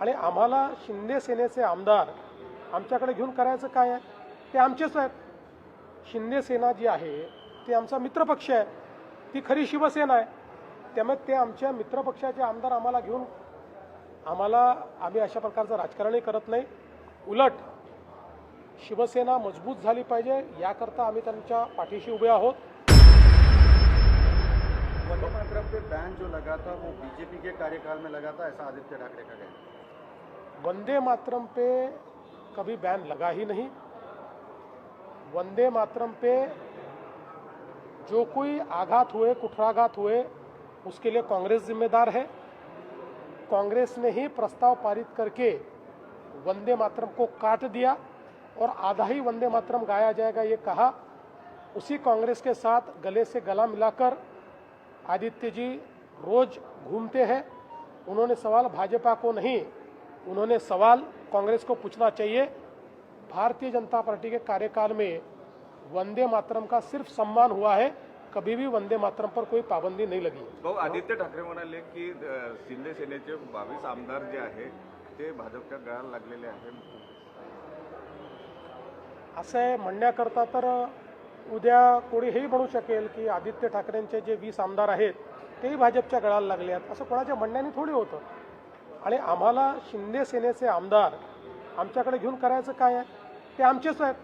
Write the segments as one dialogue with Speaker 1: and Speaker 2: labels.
Speaker 1: आणि आम्हाला शिंदे सेनेचे आमदार आमच्याकडे घेऊन करायचं काय आहे? ते आमचेच आहेत. शिंदे सेना जी आहे ती आमचा मित्रपक्ष आहे, ती खरी शिवसेना आहे. त्यामुळे ते आमच्या मित्रपक्षाचे आमदार आम्हाला घेऊन आम्ही अशा प्रकारचं राजकारणही करत नाही. उलट शिवसेना मजबूत झाली पाहिजे याकरता आम्ही त्यांच्या पाठीशी उभे आहोत.
Speaker 2: वंदे मातरम पे बैन जो लगा था वो बीजेपी के कार्यकाल में लगा था, ऐसा आदित्य ठाकरे का कहना।
Speaker 1: वंदे मातरम पे कभी बैन लगा ही नहीं. वंदे मातरम पे जो कोई आघात हुए, कुठाराघात हुए, उसके लिए कांग्रेस जिम्मेदार है. कांग्रेस ने ही प्रस्ताव पारित करके वंदे मातरम को काट दिया और आधा ही वंदे मातरम गाया जाएगा ये कहा. उसी कांग्रेस के साथ गले से गला मिलाकर आदित्य जी रोज घूमते हैं. उन्होंने सवाल भाजपा को नहीं, उन्होंने सवाल कांग्रेस को पूछना चाहिए. भारतीय जनता पार्टी के कार्यकाल में वंदे मातरम का सिर्फ सम्मान हुआ है, कभी भी वंदे मातरम पर कोई पाबंदी नहीं लगी.
Speaker 3: भाऊ, आदित्य ठाकरे म्हणाले की शिंदे सेनेचे 22 आमदार जे आहे ते भाजपच्या गळाला लागलेले आहेत.
Speaker 1: असं आहे म्हणण्याकरता तर उद्या कोणी हेही म्हणू शकेल की आदित्य ठाकरेंचे जे 20 आमदार आहेत तेही भाजपच्या गळाला लागले आहेत, असं कोणाच्या म्हणण्याने थोडी होतं. आणि आम्हाला शिंदे सेनेचे आमदार आमच्याकडे घेऊन करायचं काय आहे? ते आमचेच आहेत.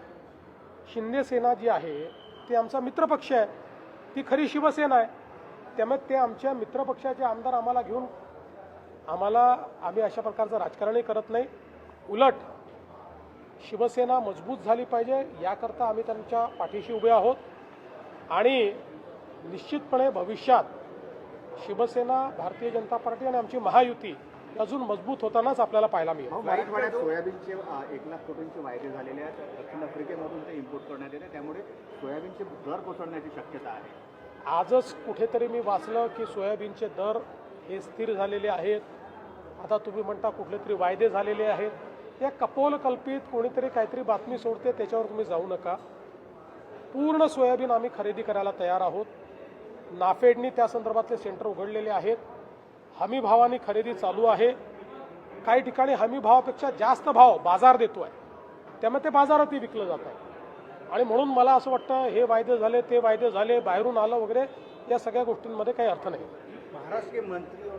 Speaker 1: शिंदे सेना जी आहे ती आमचा मित्रपक्ष आहे, ती खरी शिवसेना आहे. त्यामुळे ते आमच्या मित्रपक्षाचे आमदार आम्हाला घेऊन आम्ही अशा प्रकारचं राजकारणही करत नाही. उलट शिवसेना मजबूत झाली पाहिजे याकरता आम्ही त्यांच्या पाठीशी उभे आहोत. आणि निश्चितपणे भविष्यात शिवसेना, भारतीय जनता पार्टी आणि आमची महायुती अजून मजबूत होतानाच आपल्याला पाहायला मिळेल.
Speaker 2: मराठवाड्यात सोयाबीनचे 1 लाख कोटींचे वायदे झालेले आहेत. दक्षिण आफ्रिकेमधून ते इम्पोर्ट करण्यात येते, त्यामुळे सोयाबीनचे दर कोसळण्याची शक्यता आहे.
Speaker 1: आजच कुठेतरी मी वाचलं की सोयाबीनचे दर हे स्थिर झालेले आहेत. आता तुम्ही म्हणता कुठले तरी वायदे झालेले आहेत. या कपोलकल्पित कोणीतरी काहीतरी बातमी सोडते, त्याच्यावर तुम्ही जाऊ नका. पूर्ण सोयाबीन आम्ही खरेदी करायला तयार आहोत. नाफेडनी त्या संदर्भातले सेंटर उघडलेले आहेत. हमी भावाने खरेदी चालू आहे. काही ठिकाणी हमी भावापेक्षा जास्त भाव बाजार देतो आहे, त्यामुळे ते बाजारातही विकलं जात आहे. आणि म्हणून मला असं वाटतं हे वायदे झाले, ते वायदे झाले, बाहेरून आलं वगैरे, या सगळ्या गोष्टींमध्ये काही अर्थ नाही.
Speaker 2: महाराष्ट्र के मंत्री और